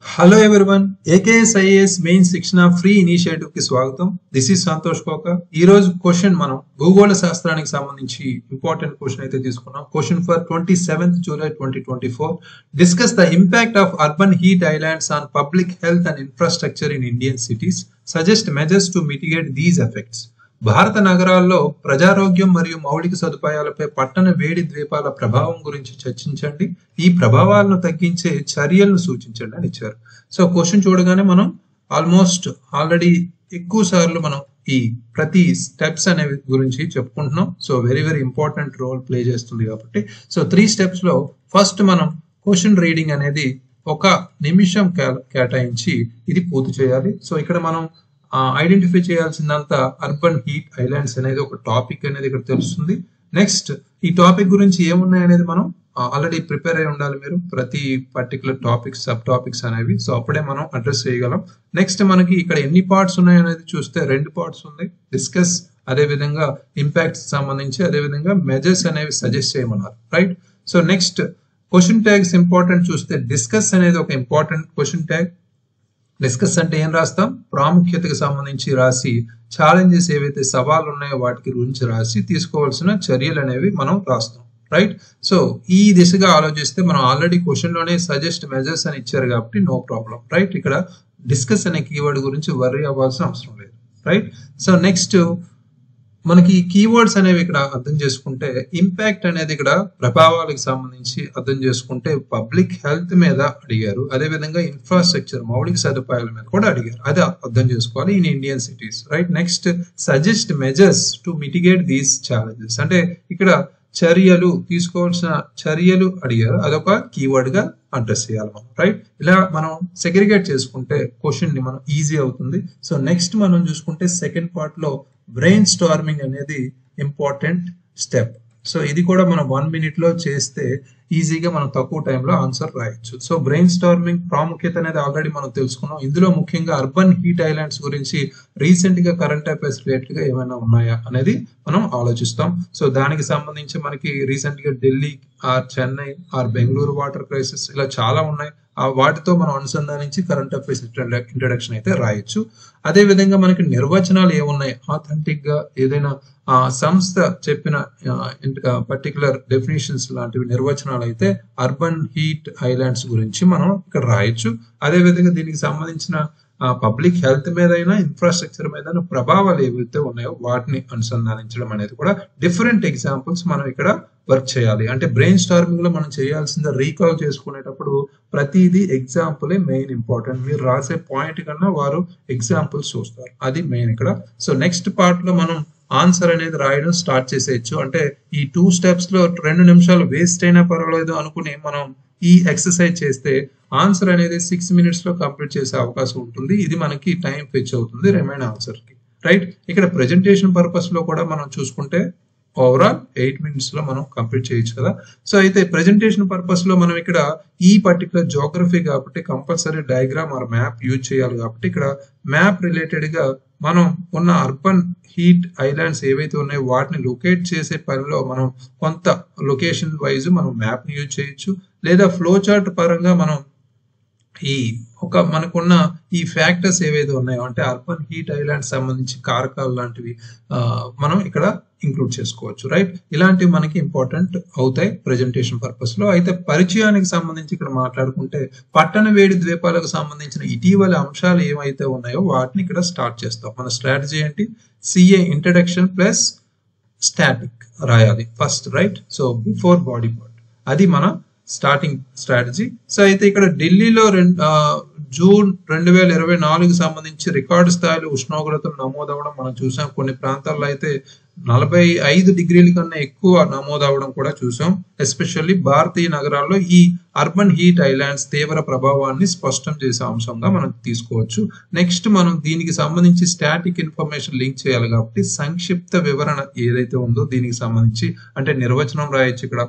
Hello everyone, AKSIAS main శిక్షణ free initiative కి స్వాగతం. దిస్ ఇస్ సంతోష్ కోక. ఈ రోజు క్వశ్చన్ మనం భూగోళ శాస్త్రానికి సంబంధించి ఇంపార్టెంట్ క్వశ్చన్ అయితే తీసుకున్నాం. Question for 27th July 2024. Discuss the impact of urban heat islands on public health and infrastructure in Indian cities. Suggest measures to mitigate these effects. భారత నగరాల్లో ప్రజారోగ్యం మరియు మౌలిక సదుపాయాలపై పట్టణ వేడి ద్వీపాల ప్రభావం గురించి చర్చించండి. ఈ ప్రభావాలను తగ్గించే చర్యలను సూచించండి అని ఇచ్చారు. సో క్వశ్చన్ చూడగానే మనం ఆల్రెడీ ఎక్కువ సార్లు మనం ఈ ప్రతి స్టెప్స్ అనేవి గురించి చెప్పుకుంటున్నాం. So very important role play చేస్తుంది కాబట్టి సో 3 steps లో ఫస్ట్ మనం క్వశ్చన్ రీడింగ్ అనేది 1 నిమిషం కేటాయించి ఇది పూర్తి చేయాలి. సో ఇక్కడ మనం ఐడెంటిఫై చేయాల్సిందంతా అర్బన్ హీట్ ఐలాండ్స్ అనేది ఒక టాపిక్ అనేది ఇక్కడ తెలుస్తుంది. నెక్స్ట్ ఈ టాపిక్ గురించి ఏమున్నాయి అనేది మనం ఆల్రెడీ ప్రిపేర్ అయి ఉండాలి మీరు ప్రతి పర్టికులర్ టాపిక్స్ సబ్ టాపిక్స్ అనేవి. సో అప్పుడే మనం అడ్రస్ చేయగలం. నెక్స్ట్ మనకి ఇక్కడ ఎన్ని పార్ట్స్ ఉన్నాయి అనేది చూస్తే 2 పార్ట్స్ ఉంది. డిస్కస్, అదే విధంగా ఇంపాక్ట్స్ సంబంధించి, అదే విధంగా మెజర్స్ అనేవి సజెస్ట్ చేయమన్నారు, right. So next question tags important చూస్తే డిస్కస్ అనేది ఒక ఇంపార్టెంట్ క్వశ్చన్ ట్యాగ్. డిస్కస్ అంటే ఏం రాస్తాం? ప్రాముఖ్యతకు సంబంధించి రాసి, ఛాలెంజెస్ ఏవైతే సవాళ్ళు ఉన్నాయో వాటికి గురించి రాసి తీసుకోవాల్సిన చర్యలు అనేవి మనం రాస్తాం, రైట్. సో ఈ దిశగా ఆలోచిస్తే మనం ఆల్రెడీ క్వశ్చన్ లోనే సజెస్ట్ మెజర్స్ అని ఇచ్చారు కాబట్టి నో ప్రాబ్లం, రైట్. ఇక్కడ డిస్కస్ అనే కీవర్డ్ గురించి వర్రీ అవ్వాల్సిన అవసరం లేదు, రైట్. సో నెక్స్ట్ మనకి కీవర్డ్స్ అనేవి ఇక్కడ అర్థం చేసుకుంటే ఇంపాక్ట్ అనేది ఇక్కడ ప్రభావాలకు సంబంధించి అర్థం చేసుకుంటే పబ్లిక్ హెల్త్ మీద అడిగారు, అదే విధంగా ఇన్ఫ్రాస్ట్రక్చర్ మౌలిక సదుపాయాల మీద కూడా అడిగారు. అది అర్థం చేసుకోవాలి in Indian cities, right. Next suggest measures to mitigate these challenges, అంటే ఇక్కడ చర్యలు తీసుకోవాల్సిన చర్యలు అడిగారు, అదొక కీవర్డ్ గా అడ్రస్ చేయాలి మనం, రైట్. ఇలా మనం సెగ్రిగేట్ చేసుకుంటే క్వశ్చన్ ని మనం ఈజీ అవుతుంది. సో నెక్స్ట్ మనం చూసుకుంటే సెకండ్ పార్ట్ లో బ్రెయిన్ స్టార్మింగ్ అనేది ఇంపార్టెంట్ స్టెప్. సో ఇది కూడా మనం 1 minute లో చేస్తే ఈజీగా మనం తక్కువ టైంలో ఆన్సర్ రాయొచ్చు. సో బ్రెయిన్ స్టార్మింగ్ ప్రాముఖ్యత అనేది ఆల్రెడీ మనం తెలుసుకున్నాం. ఇందులో ముఖ్యంగా అర్బన్ హీట్ ఐలాండ్స్ గురించి రీసెంట్ గా కరెంట్ అఫైర్స్ రిలేటెడ్ గా ఏమైనా ఉన్నాయా అనేది మనం ఆలోచిస్తాం. సో దానికి సంబంధించి మనకి రీసెంట్ గా Delhi or Chennai or Bengaluru water crisis ఇలా చాలా ఉన్నాయి. వాటితో మనం అనుసంధానించి కరెంట్ అఫైర్స్ ఇంట్రడక్షన్ అయితే రాయొచ్చు. అదే విధంగా మనకి నిర్వచనాలు ఏమున్నాయి, ఆథెంటిక్ గా ఏదైనా సంస్థ చెప్పిన పర్టికులర్ డెఫినేషన్స్ లాంటివి నిర్వచనాలు అయితే అర్బన్ హీట్ ఐలాండ్స్ గురించి మనం ఇక్కడ రాయొచ్చు. అదే విధంగా దీనికి సంబంధించిన పబ్లిక్ హెల్త్ మీద అయినా ఇన్ఫ్రాస్ట్రక్చర్ మీద ప్రభావాలు ఏవైతే ఉన్నాయో వాటిని అనుసంధానించడం అనేది కూడా డిఫరెంట్ ఎగ్జాంపుల్స్ మనం ఇక్కడ వర్క్ చేయాలి. అంటే బ్రెయిన్ స్టార్మింగ్ లో మనం చేయాల్సింది రీకాల్ చేసుకునేటప్పుడు ప్రతిదీ ఎగ్జాంపులే మెయిన్ ఇంపార్టెంట్. మీరు రాసే పాయింట్ కన్నా వారు ఎగ్జాంపుల్స్ చూస్తారు, అది మెయిన్ ఇక్కడ. సో నెక్స్ట్ పార్ట్ లో మనం ఆన్సర్ అనేది రాయడం స్టార్ట్ చేసేయచ్చు. అంటే ఈ 2 steps లో 2 నిమిషాలు వేస్ట్ అయినా పర్వాలేదు అనుకుని మనం ఈ ఎక్సర్సైజ్ చేస్తే ఆన్సర్ అనేది 6 minutes లో కంప్లీట్ చేసే అవకాశం ఉంటుంది. ఇది మనకి టైం ఫెచ్ అవుతుంది రిమైన్ ఆన్సర్ కి, రైట్. ఇక్కడ ప్రెజెంటేషన్ పర్పస్ లో కూడా మనం చూసుకుంటే ఓవరాల్ 8 minutes లో మనం కంప్లీట్ చేయొచ్చు కదా. సో అయితే ప్రెజెంటేషన్ పర్పస్ లో మనం ఇక్కడ ఈ పర్టికులర్ జోగ్రఫీ కాబట్టి compulsory diagram or map use చేయాలి. కాబట్టి ఇక్కడ మ్యాప్ రిలేటెడ్ గా మనం ఉన్న అర్బన్ హీట్ ఐలాండ్స్ ఏవైతే ఉన్నాయో వాటిని లొకేట్ చేసే పనిలో మనం కొంత లొకేషన్ వైజ్ మనం మ్యాప్ ని యూజ్ చేయొచ్చు, లేదా ఫ్లో చార్ట్ పరంగా మనం ఈ మనకున్న ఈ ఫ్యాక్టర్స్ ఏవైతే ఉన్నాయో అంటే అర్బన్ హీట్ ఐలాండ్స్ సంబంధించి కారకాలు లాంటివి మనం ఇక్కడ ఇంక్లూడ్ చేసుకోవచ్చు, రైట్. ఇలాంటివి మనకి ఇంపార్టెంట్ అవుతాయి ప్రెజెంటేషన్ పర్పస్ లో. అయితే పరిచయానికి సంబంధించి ఇక్కడ మాట్లాడుకుంటే పట్టణ వేడి ద్వీపాలకు సంబంధించిన ఇటీవల అంశాలు ఏమైతే ఉన్నాయో వాటిని ఇక్కడ స్టార్ట్ చేస్తాం. మన స్ట్రాటజీ ఏంటి? CA ఇంట్రడక్షన్ ప్లస్ స్టాటిక్ రాయాలి first, right. So before body part, అది మన స్టార్టింగ్ స్ట్రాటజీ. సో అయితే ఇక్కడ ఢిల్లీలో జూన్ 2024 సంబంధించి రికార్డు స్థాయిలో ఉష్ణోగ్రతలు నమోదవడం మనం చూసాం. కొన్ని ప్రాంతాల్లో అయితే 45 degrees కన్నా ఎక్కువ నమోదవడం కూడా చూసాం. ఎస్పెషల్లీ భారతీయ నగరాల్లో ఈ అర్బన్ హీట్ ఐలాండ్స్ తీవ్ర ప్రభావాన్ని స్పష్టం చేసే అంశంగా మనం తీసుకోవచ్చు. నెక్స్ట్ మనం దీనికి సంబంధించి స్టాటిక్ ఇన్ఫర్మేషన్ లింక్ చేయాలి కాబట్టి సంక్షిప్త వివరణ ఏదైతే ఉందో దీనికి సంబంధించి అంటే నిర్వచనం రాయొచ్చు. ఇక్కడ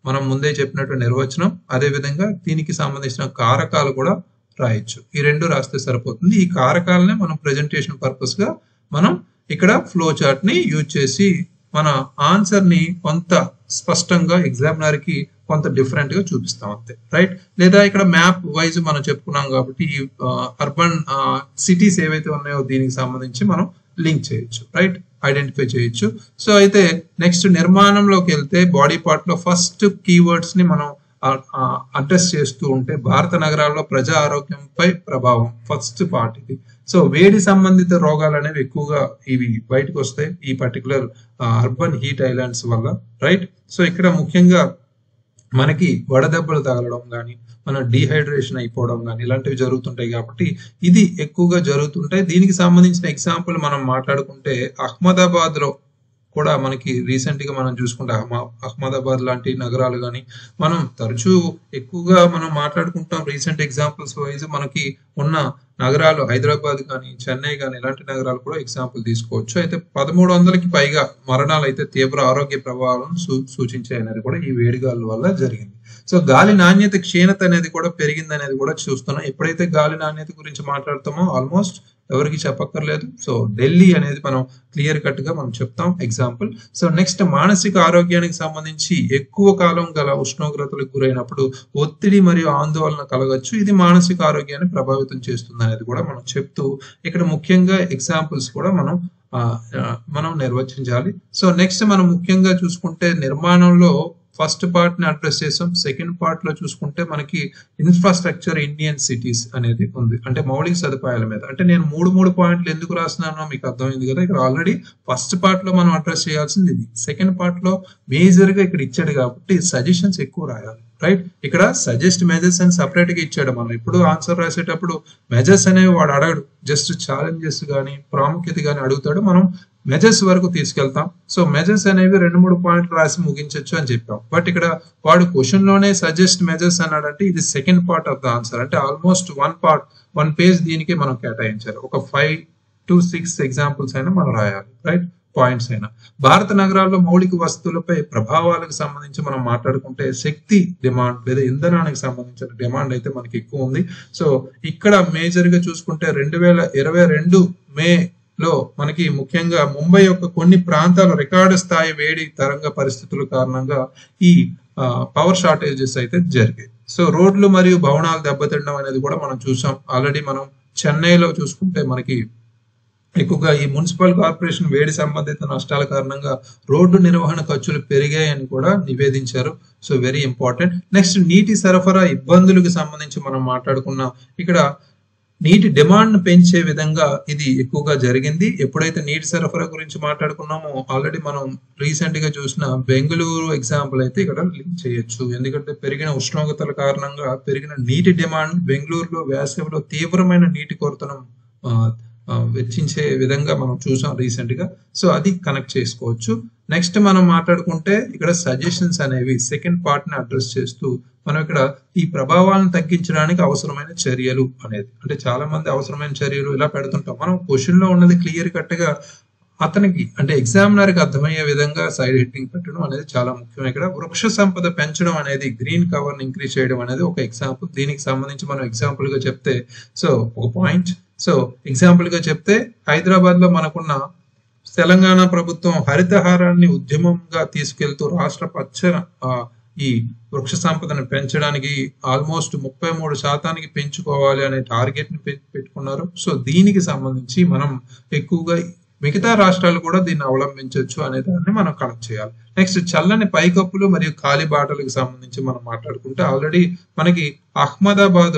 మనం ముందే చెప్పినట్టు నిర్వచనం, అదే విధంగా దీనికి సంబంధించిన కారకాలు కూడా రాయొచ్చు. ఈ 2 రాస్తే సరిపోతుంది. ఈ కారకాలనే మనం ప్రెజెంటేషన్ పర్పస్ గా మనం ఇక్కడ ఫ్లో చార్ట్ ని యూజ్ చేసి మన ఆన్సర్ ని కొంత స్పష్టంగా ఎగ్జామినర్ కి కొంత డిఫరెంట్ గా చూపిస్తాం అంతే, రైట్? లేదా ఇక్కడ మ్యాప్ వైజ్ మనం చెప్పుకున్నాం కాబట్టి అర్బన్ సిటీస్ ఏవైతే ఉన్నాయో దీనికి సంబంధించి మనం లింక్ చేయొచ్చు, రైట్? ఐడెంటిఫై చేయొచ్చు. సో అయితే నెక్స్ట్ నిర్మాణంలోకి వెళ్తే బాడీ పార్ట్ లో ఫస్ట్ కీవర్డ్స్ ని మనం అడ్రస్ చేస్తూ ఉంటే భారత నగరాల్లో ప్రజా ఆరోగ్యంపై ప్రభావం ఫస్ట్ పార్ట్ ఇది. సో వేడి సంబంధిత రోగాలు అనేవి ఎక్కువగా ఇవి బయటకు వస్తాయి ఈ పర్టికులర్ అర్బన్ హీట్ ఐలాండ్స్ వల్ల, రైట్? సో ఇక్కడ ముఖ్యంగా మనకి వడదెబ్బలు తగలడం కానీ, మన డీహైడ్రేషన్ అయిపోవడం కానీ ఇలాంటివి జరుగుతుంటాయి కాబట్టి ఇది ఎక్కువగా జరుగుతుంటాయి. దీనికి సంబంధించిన ఎగ్జాంపుల్ మనం మాట్లాడుకుంటే అహ్మదాబాద్ లో కూడా మనకి రీసెంట్ గా మనం చూసుకుంటే అహ్మదాబాద్ లాంటి నగరాలు కానీ మనం తరచూ ఎక్కువగా మనం మాట్లాడుకుంటాం. రీసెంట్ ఎగ్జాంపుల్స్ వైజ్ మనకి ఉన్న నగరాలు హైదరాబాద్ కానీ, చెన్నై కానీ ఇలాంటి నగరాలు కూడా ఎగ్జాంపుల్ తీసుకోవచ్చు. అయితే 1300కి పైగా మరణాలు అయితే తీవ్ర ఆరోగ్య ప్రభావాలను సూచించాయి అనేది కూడా ఈ వేడిగాల వల్ల జరిగింది. సో గాలి నాణ్యత క్షీణత అనేది కూడా పెరిగింది అనేది కూడా చూస్తున్నాం. ఎప్పుడైతే గాలి నాణ్యత గురించి మాట్లాడతామో ఆల్మోస్ట్ ఎవరికి చెప్పక్కర్లేదు. సో ఢిల్లీ అనేది మనం క్లియర్ కట్ గా మనం చెప్తాం ఎగ్జాంపుల్. సో నెక్స్ట్ మానసిక ఆరోగ్యానికి సంబంధించి ఎక్కువ కాలం గల ఉష్ణోగ్రతలకు గురైనప్పుడు ఒత్తిడి మరియు ఆందోళన కలగచ్చు. ఇది మానసిక ఆరోగ్యాన్ని ప్రభావితం చేస్తుంది అనేది కూడా మనం చెప్తూ ఇక్కడ ముఖ్యంగా ఎగ్జాంపుల్స్ కూడా మనం నిర్వచించాలి. సో నెక్స్ట్ మనం ముఖ్యంగా చూసుకుంటే నిర్మాణంలో ఫస్ట్ పార్ట్ ని అడ్రస్ చేసాం. సెకండ్ పార్ట్ లో చూసుకుంటే మనకి ఇన్ఫ్రాస్ట్రక్చర్ ఇండియన్ సిటీస్ అనేది ఉంది, అంటే మౌలిక సదుపాయాల మీద. అంటే నేను మూడు పాయింట్లు ఎందుకు రాస్తున్నానో మీకు అర్థమైంది కదా. ఇక్కడ ఆల్రెడీ ఫస్ట్ పార్ట్ లో మనం అడ్రస్ చేయాల్సింది ఇది, సెకండ్ పార్ట్ లో మేజర్ గా ఇక్కడ ఇచ్చాడు కాబట్టి సజెషన్స్ ఎక్కువ రాయాలి, రైట్? ఇక్కడ సజెస్ట్ మెజర్స్ అని సపరేట్ గా ఇచ్చాడు. మనం ఇప్పుడు ఆన్సర్ రాసేటప్పుడు మెజర్స్ అనేవి వాడు అడగడు, జస్ట్ ఛాలెంజెస్ కానీ ప్రాముఖ్యత కానీ అడుగుతాడు. మనం మెజర్స్ వరకు తీసుకెళ్తాం. సో మెజర్స్ అనేవి 2-3 పాయింట్లు రాసి ముగించవచ్చు అని చెప్పాం. బట్ ఇక్కడ వాడు క్వశ్చన్ లోనే సజెస్ట్ మెజర్స్ అన్నాడంటే ఇది second part of the answer. అంటే ఆల్మోస్ట్ 1 పేజ్ దీనికి మనం కేటాయించాలి. ఒక 5 to 6 ఎగ్జాంపుల్స్ అయినా మనం రాయాలి, రైట్? పాయింట్స్ అయినా. భారత నగరాల్లో మౌలిక వస్తువులపై ప్రభావాలకు సంబంధించి మనం మాట్లాడుకుంటే శక్తి డిమాండ్ లేదా ఇంధనానికి సంబంధించిన డిమాండ్ అయితే మనకి ఎక్కువ ఉంది. సో ఇక్కడ మేజర్ గా చూసుకుంటే 2022 మే లో మనకి ముఖ్యంగా ముంబై యొక్క కొన్ని ప్రాంతాలు రికార్డు స్థాయి వేడి తరంగ పరిస్థితుల కారణంగా ఈ పవర్ షార్టేజెస్ అయితే జరిగాయి. సో రోడ్లు మరియు భవనాలు దెబ్బతినడం అనేది కూడా మనం చూసాం. ఆల్రెడీ మనం చెన్నైలో చూసుకుంటే మనకి ఎక్కువగా ఈ మున్సిపల్ కార్పొరేషన్ వేడి సంబంధిత నష్టాల కారణంగా రోడ్డు నిర్వహణ ఖర్చులు పెరిగాయని కూడా నివేదించారు. So very important. నెక్స్ట్ నీటి సరఫరా ఇబ్బందులకు సంబంధించి మనం మాట్లాడుకున్నాం. ఇక్కడ నీటి డిమాండ్ పెంచే విధంగా ఇది ఎక్కువగా జరిగింది. ఎప్పుడైతే నీటి సరఫరా గురించి మాట్లాడుకున్నామో ఆల్రెడీ మనం రీసెంట్ గా చూసిన బెంగళూరు ఎగ్జాంపుల్ అయితే ఇక్కడ లింక్ చేయొచ్చు. ఎందుకంటే పెరిగిన ఉష్ణోగ్రతల కారణంగా పెరిగిన నీటి డిమాండ్ బెంగళూరులో వేసవిలో తీవ్రమైన నీటి కొరతను వెచ్చించే విధంగా మనం చూసాం రీసెంట్ గా. సో అది కనెక్ట్ చేసుకోవచ్చు. నెక్స్ట్ మనం మాట్లాడుకుంటే ఇక్కడ సజెషన్స్ అనేవి సెకండ్ పార్ట్ ని అడ్రస్ చేస్తూ మనం ఇక్కడ ఈ ప్రభావాలను తగ్గించడానికి అవసరమైన చర్యలు అనేది, అంటే చాలా మంది అవసరమైన చర్యలు ఇలా పెడుతుంటాం. మనం క్వశ్చన్ లో ఉన్నది క్లియర్ కట్ గా అతనికి అంటే ఎగ్జామినర్ కి అర్థమయ్యే విధంగా సైడ్ హెడ్డింగ్ పెట్టడం అనేది చాలా ముఖ్యం. ఇక్కడ వృక్ష సంపద పెంచడం అనేది గ్రీన్ కవర్ ని ఇంక్రీజ్ చేయడం అనేది ఒక ఎగ్జాంపుల్. దీనికి సంబంధించి మనం ఎగ్జాంపుల్ గా చెప్తే సో ఒక పాయింట్. సో ఎగ్జాంపుల్ గా చెప్తే హైదరాబాద్ లో మనకున్న తెలంగాణ ప్రభుత్వం హరితహారాన్ని ఉద్యమంగా తీసుకెళ్తూ రాష్ట్ర పచ్చ ఈ వృక్ష సంపదను పెంచడానికి ఆల్మోస్ట్ 33% పెంచుకోవాలి అనే టార్గెట్ ని పెట్టుకున్నారు. సో దీనికి సంబంధించి మనం ఎక్కువగా మిగతా రాష్ట్రాలు కూడా దీన్ని అవలంబించవచ్చు అనే దాన్ని మనం కనెక్ట్ చేయాలి. నెక్స్ట్ చల్లని పైకప్పులు మరియు కాలిబాటలకు సంబంధించి మనం మాట్లాడుకుంటే ఆల్రెడీ మనకి అహ్మదాబాద్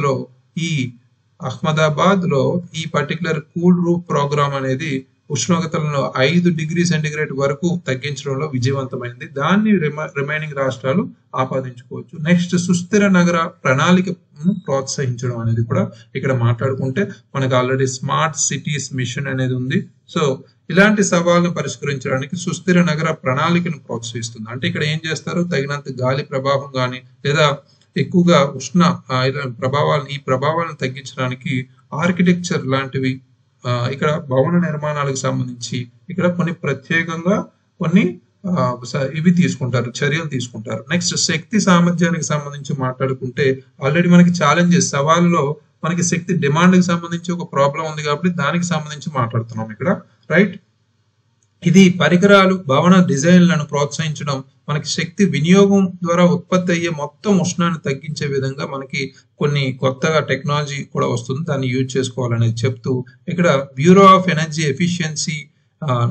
లో ఈ పర్టికులర్ కూల్ రూఫ్ ప్రోగ్రామ్ అనేది ఉష్ణోగ్రతలను 5 డిగ్రీ సెంటిగ్రేడ్ వరకు తగ్గించడంలో విజయవంతమైంది. దాన్ని రిమైనింగ్ రాష్ట్రాలు ఆపాదించుకోవచ్చు. నెక్స్ట్ సుస్థిర నగర ప్రణాళికను ప్రోత్సహించడం అనేది కూడా ఇక్కడ మాట్లాడుకుంటే మనకు ఆల్రెడీ స్మార్ట్ సిటీస్ మిషన్ అనేది ఉంది. సో ఇలాంటి సవాళ్ళను పరిష్కరించడానికి సుస్థిర నగర ప్రణాళికను ప్రోత్సహిస్తుంది. అంటే ఇక్కడ ఏం చేస్తారు, తగినంత గాలి ప్రభావం కానీ లేదా ఎక్కువగా ఉష్ణ ఈ ప్రభావాలను తగ్గించడానికి ఆర్కిటెక్చర్ లాంటివి ఇక్కడ భవన నిర్మాణాలకు సంబంధించి ఇక్కడ కొన్ని ప్రత్యేకంగా ఇవి తీసుకుంటారు, చర్యలు తీసుకుంటారు. నెక్స్ట్ శక్తి సామర్థ్యానికి సంబంధించి మాట్లాడుకుంటే ఆల్రెడీ మనకి ఛాలెంజెస్ సవాల్లో మనకి శక్తి డిమాండ్ కి సంబంధించి ఒక ప్రాబ్లం ఉంది కాబట్టి దానికి సంబంధించి మాట్లాడుతున్నాం ఇక్కడ, రైట్? ఇది పరికరాలు భవన డిజైన్లను ప్రోత్సహించడం, మనకి శక్తి వినియోగం ద్వారా ఉత్పత్తి అయ్యే మొత్తం ఉష్ణాన్ని తగ్గించే విధంగా మనకి కొన్ని కొత్తగా టెక్నాలజీ కూడా వస్తుంది, దాన్ని యూజ్ చేసుకోవాలనేది చెప్తూ ఇక్కడ బ్యూరో ఆఫ్ ఎనర్జీ ఎఫిషియన్సీ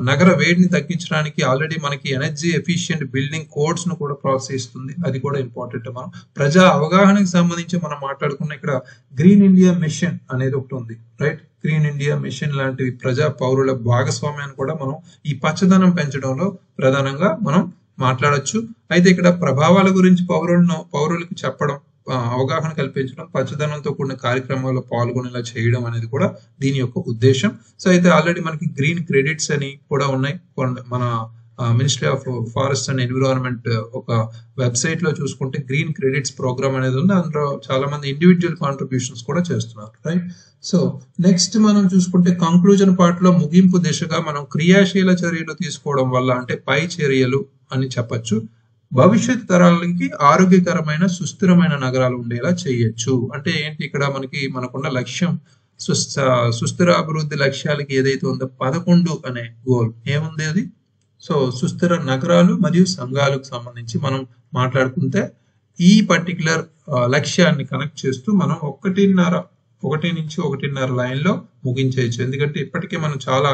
నగర వేడిని తగ్గించడానికి ఆల్రెడీ మనకి ఎనర్జీ ఎఫిషియెంట్ బిల్డింగ్ కోడ్స్ ను కూడా ప్రోత్సహిస్తుంది, అది కూడా ఇంపార్టెంట్. మనం ప్రజా అవగాహనకి సంబంధించి మనం మాట్లాడుకున్న ఇక్కడ గ్రీన్ ఇండియా మిషన్ అనేది ఒకటి ఉంది, రైట్? గ్రీన్ ఇండియా మిషన్ లాంటి ప్రజా పౌరుల భాగస్వామ్యాన్ని కూడా మనం ఈ పచ్చదనం పెంచడంలో ప్రధానంగా మనం మాట్లాడొచ్చు. అయితే ఇక్కడ ప్రభావాల గురించి పౌరులకు చెప్పడం, అవగాహన కల్పించడం, పచ్చదనంతో కూడిన కార్యక్రమాల్లో పాల్గొనేలా చేయడం అనేది కూడా దీని యొక్క ఉద్దేశం. సో అయితే ఆల్రెడీ మనకి గ్రీన్ క్రెడిట్స్ అని కూడా ఉన్నాయి. మన ministry of forest and environment ఒక వెబ్సైట్ లో చూసుకుంటే గ్రీన్ క్రెడిట్స్ ప్రోగ్రామ్ అనేది ఉంది, అందులో చాలా మంది ఇండివిజువల్ కాంట్రిబ్యూషన్స్ కూడా చేస్తున్నారు, రైట్? సో నెక్స్ట్ మనం చూసుకుంటే కంక్లూజన్ పార్ట్ లో ముగింపు దిశగా మనం క్రియాశీల చర్యలు తీసుకోవడం వల్ల, అంటే పై చర్యలు అని చెప్పొచ్చు, భవిష్యత్ తరాలకి ఆరోగ్యకరమైన సుస్థిరమైన నగరాలు ఉండేలా చేయొచ్చు. అంటే ఏంటి, ఇక్కడ మనకున్న లక్ష్యం సుస్థిర అభివృద్ధి లక్ష్యాలకి ఏదైతే ఉందో 11 అనే గోల్ ఏముంది అది. సో సుస్థిర నగరాలు మరియు సంఘాలకు సంబంధించి మనం మాట్లాడుకుంటే ఈ పర్టికులర్ లక్ష్యాన్ని కనెక్ట్ చేస్తూ మనం 1 నుంచి 1.5 లైన్ లో ముగించేయచ్చు. ఎందుకంటే ఇప్పటికే మనం చాలా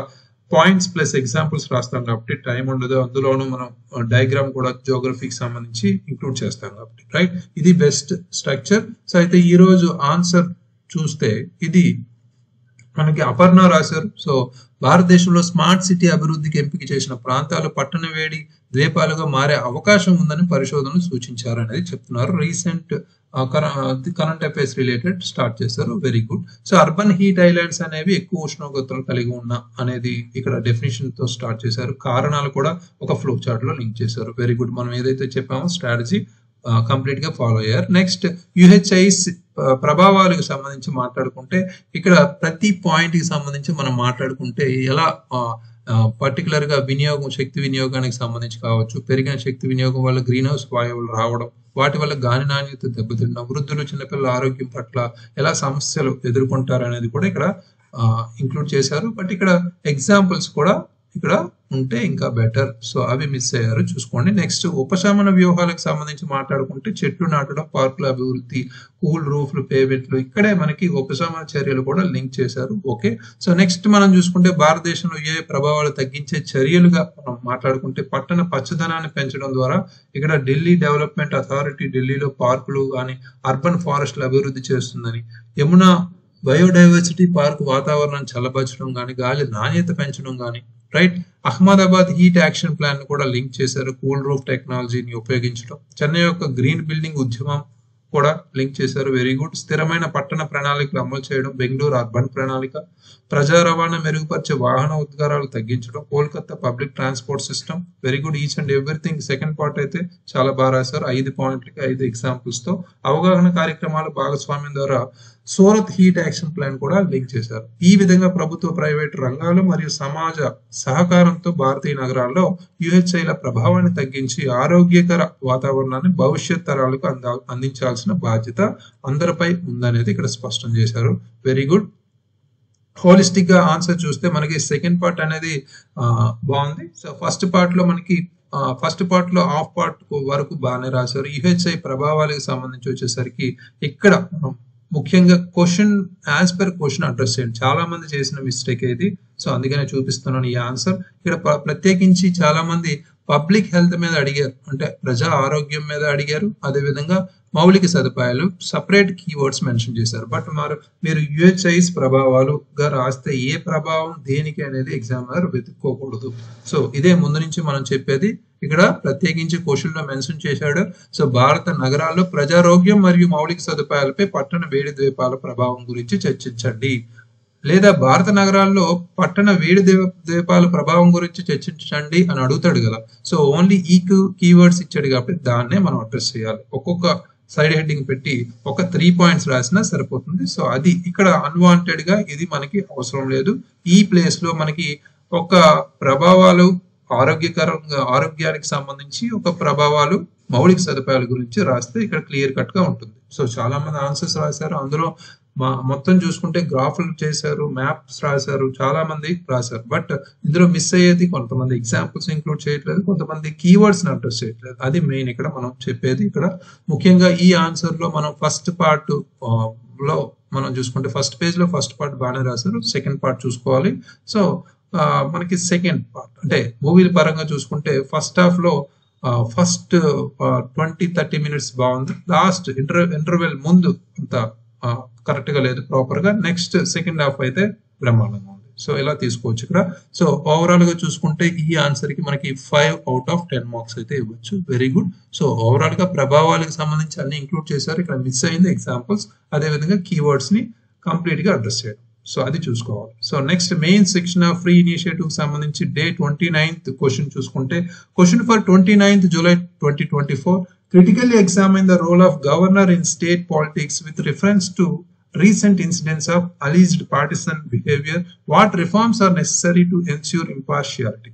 పాయింట్స్ ప్లస్ ఎగ్జాంపుల్స్ రాస్తాం కాబట్టి టైం ఉండదు, అందులోనూ మనం డయాగ్రామ్ కూడా జియోగ్రఫీకి సంబంధించి ఇంక్లూడ్ చేస్తాం కాబట్టి, రైట్? ఇది బెస్ట్ స్ట్రక్చర్. సో అయితే ఈ రోజు ఆన్సర్ చూస్తే ఇది మనకి అపర్ణ రాశారు. సో భారతదేశంలో స్మార్ట్ సిటీ అభివృద్ధికి ఎంపిక చేసిన ప్రాంతాలు పట్టణ వేడి ద్వీపాలుగా మారే అవకాశం ఉందని పరిశోధనలు సూచించారు అనేది చెప్తున్నారు. Recent current affairs related start చేశారు, very good. So urban heat islands అనేవి ఎక్కువ ఉష్ణోగ్రతలు కలిగి ఉన్న అనేది ఇక్కడ డెఫినేషన్ తో స్టార్ట్ చేశారు. కారణాలు కూడా ఒక ఫ్లో చార్ట్ లో లింక్ చేశారు, వెరీ గుడ్. మనం ఏదైతే చెప్పామో స్ట్రాటజీ కంప్లీట్ గా ఫాలో అయ్యారు. నెక్స్ట్ యుహెచ్ఐస్ ప్రభావాలకు సంబంధించి మాట్లాడుకుంటే ఇక్కడ ప్రతి పాయింట్ కి సంబంధించి మనం మాట్లాడుకుంటే ఎలా పర్టికులర్ గా శక్తి వినియోగానికి సంబంధించి కావచ్చు, పెరిగిన శక్తి వినియోగం వల్ల గ్రీన్ హౌస్ వాయువులు రావడం, వాటి వల్ల గాలి నాణ్యత దెబ్బతినడం, వృద్ధులు చిన్నపిల్లల ఆరోగ్యం పట్ల ఎలా సమస్యలు ఎదుర్కొంటారు అనేది కూడా ఇక్కడ ఇంక్లూడ్ చేశారు. బట్ ఇక్కడ ఎగ్జాంపుల్స్ కూడా ఇక్కడ ఉంటే ఇంకా బెటర్, సో అవి మిస్ అయ్యారు, చూసుకోండి. నెక్స్ట్ ఉపశమన వ్యూహాలకు సంబంధించి మాట్లాడుకుంటే చెట్లు నాటడం, పార్కుల అభివృద్ధి, కూల్ రూఫ్లు, పేమెంట్లు, ఇక్కడే మనకి ఉపశమన చర్యలు కూడా లింక్ చేశారు. ఓకే, సో నెక్స్ట్ మనం చూసుకుంటే భారతదేశంలో ఏ ప్రభావాలు తగ్గించే చర్యలుగా మనం మాట్లాడుకుంటే పట్టణ పచ్చదనాన్ని పెంచడం ద్వారా ఇక్కడ ఢిల్లీ డెవలప్మెంట్ అథారిటీ ఢిల్లీలో పార్కులు కానీ అర్బన్ ఫారెస్ట్లు అభివృద్ధి చేస్తుందని, యమునా బయోడైవర్సిటీ పార్క్ వాతావరణాన్ని చల్లబరచడం కానీ గాలి నాణ్యత పెంచడం కానీ, right? Ahmedabad heat action plan కూడా లింక్ చేశారు, కూల్ రూఫ్ టెక్నాలజీని ఉపయోగించడం. చెన్నై యొక్క గ్రీన్ బిల్డింగ్ ఉద్యమం కూడా లింక్ చేశారు, వెరీ గుడ్. స్థిరమైన పట్టణ ప్రణాళికలు అమలు చేయడం, బెంగళూరు అర్బన్ ప్రణాళిక. ప్రజా రవాణా మెరుగుపరిచే వాహన ఉద్గారాలు తగ్గించడం, Kolkata public transport system, very good. Each and everything second part అయితే చాలా బాగా రాశారు, 5 పాయింట్లకి 5 ఎగ్జాంపుల్స్ తో. అవగాహన కార్యక్రమాల భాగస్వామ్యం ద్వారా సూరత్ హీట్ యాక్షన్ ప్లాన్ కూడా లింక్ చేశారు. ఈ విధంగా ప్రభుత్వ ప్రైవేటు రంగాలు మరియు సమాజ సహకారంతో భారతీయ నగరాల్లో యుహెచ్ఐల ప్రభావాన్ని తగ్గించి ఆరోగ్యకర వాతావరణాన్ని భవిష్యత్ తరాలకు అందించాల్సిన బాధ్యత అందరిపై ఉందనేది ఇక్కడ స్పష్టం చేశారు, వెరీ గుడ్. హోలిస్టిక్ గా ఆన్సర్ చూస్తే మనకి సెకండ్ పార్ట్ అనేది బాగుంది. సో ఫస్ట్ పార్ట్ లో హాఫ్ పార్ట్ వరకు బాగానే రాశారు. యుహెచ్ఐ ప్రభావాలకు సంబంధించి వచ్చేసరికి ఇక్కడ ముఖ్యంగా question as per question address చేయండి. చాలా మంది చేసిన మిస్టేక్ ఇది, సో అందుకనే చూపిస్తున్నాను ఈ ఆన్సర్. ఇక్కడ ప్రత్యేకించి చాలా మంది పబ్లిక్ హెల్త్ మీద అడిగారు, అంటే ప్రజా ఆరోగ్యం మీద అడిగారు, అదేవిధంగా మౌలిక సదుపాయాలు సపరేట్ కీవర్డ్స్ మెన్షన్ చేశారు. బట్ మీరు యుహెచ్ఐస్ ప్రభావాలుగా రాస్తే ఏ ప్రభావం దేనికి అనేది ఎగ్జామినర్ వెతుక్కోకూడదు. సో ఇదే ముందు నుంచి మనం చెప్పేది, ఇక్కడ ప్రత్యేకించి క్వశ్చన్ లో మెన్షన్ చేశాడు. సో భారత నగరాల్లో ప్రజారోగ్యం మరియు మౌలిక సదుపాయాలపై పట్టణ వేడి ద్వీపాల ప్రభావం గురించి చర్చించండి, లేదా భారత నగరాల్లో పట్టణ వేడి ద్వీపాల ప్రభావం గురించి చర్చించండి అని అడుగుతాడు కదా. సో ఓన్లీ ఈ కీవర్డ్స్ ఇచ్చాడు కాబట్టి దాన్నే మనం అడ్రస్ చేయాలి. ఒక్కొక్క సైడ్ హెడ్డింగ్ పెట్టి ఒక 3 పాయింట్స్ రాసినా సరిపోతుంది. సో అది ఇక్కడ అన్వాంటెడ్ గా ఇది మనకి అవసరం లేదు. ఈ ప్లేస్ లో మనకి ఒక ప్రభావాలు ఆరోగ్యానికి సంబంధించి ఒక ప్రభావాలు మౌలిక సదుపాయాల గురించి రాస్తే ఇక్కడ క్లియర్ కట్ గా ఉంటుంది. సో చాలా మంది ఆన్సర్స్ రాశారు, అందులో మొత్తం చూసుకుంటే గ్రాఫ్లు చేశారు, మ్యాప్స్ రాశారు, చాలా మంది రాశారు. బట్ ఇందులో మిస్ అయ్యేది కొంతమంది ఎగ్జాంపుల్స్ ఇంక్లూడ్ చేయట్లేదు, కొంతమంది కీవర్డ్స్ ని అడ్రస్ చేయట్లేదు. అది మెయిన్ ఇక్కడ మనం చెప్పేది. ఇక్కడ ముఖ్యంగా ఈ ఆన్సర్ లో మనం ఫస్ట్ పార్ట్ లో మనం చూసుకుంటే ఫస్ట్ పేజ్ లో ఫస్ట్ పార్ట్ బాగానే రాశారు, సెకండ్ పార్ట్ చూసుకోవాలి. సో మనకి సెకండ్ పార్ట్ అంటే మూవీల పరంగా చూసుకుంటే ఫస్ట్ హాఫ్ లో ఫస్ట్ 20-30 మినిట్స్ బాగుంది, లాస్ట్ ఇంటర్వెల్ ముందు అంత కరెక్ట్ గా లేదు ప్రాపర్ గా. నెక్స్ట్ సెకండ్ హాఫ్ అయితే బ్రహ్మాండంగా ఉంది. సో ఇలా తీసుకోవచ్చు ఇక్కడ. సో ఓవరాల్ గా చూసుకుంటే ఈ ఆన్సర్ కి మనకి 5/10 మార్క్స్ అయితే ఇవ్వచ్చు. Very good. సో ఓవరాల్ గా ప్రభావాలకు సంబంధించి అన్ని ఇంక్లూడ్ చేశారు. ఇక్కడ మిస్ అయింది ఎగ్జాంపుల్స్, అదే విధంగా కీవర్డ్స్ ని కంప్లీట్ గా అడ్రస్ చేయడం. సో అది చూసుకోవాలి. So next main section of free initiative సంబంధించి డే 29th క్వశ్చన్ చూసుకుంటే, question for 29th July 2024, critically examine the role of governor in state politics with reference to recent incidents of alleged partisan behavior. What reforms are necessary to ensure impartiality?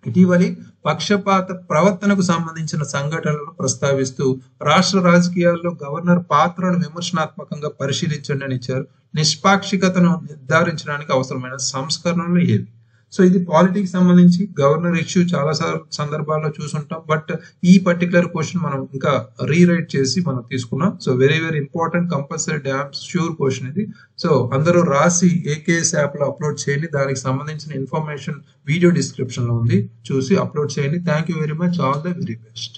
ఇటీవలి పక్షపాత ప్రవర్తనకు సంబంధించిన సంఘటనలను ప్రస్తావిస్తూ రాష్ట్ర రాజకీయాల్లో governor పాత్రను విమర్శనాత్మకంగా పరిశీలించండి అని ఇచ్చారు. నిష్పాక్షికతను నిర్ధారించడానికి అవసరమైన సంస్కరణలు ఏవి? సో ఇది పాలిటిక్స్ సంబంధించి గవర్నర్ ఇష్యూ చాలా సందర్భాల్లో చూసుంటాం. బట్ ఈ పర్టికులర్ క్వశ్చన్ మనం ఇంకా రీరైట్ చేసి మనం తీసుకున్నాం. So very very important, compulsory damn sure question ఇది. సో అందరూ రాసి AKS యాప్ లో అప్లోడ్ చేయండి. దానికి సంబంధించిన ఇన్ఫర్మేషన్ వీడియో డిస్క్రిప్షన్ లో ఉంది, చూసి అప్లోడ్ చేయండి. Thank you very much. All the very best.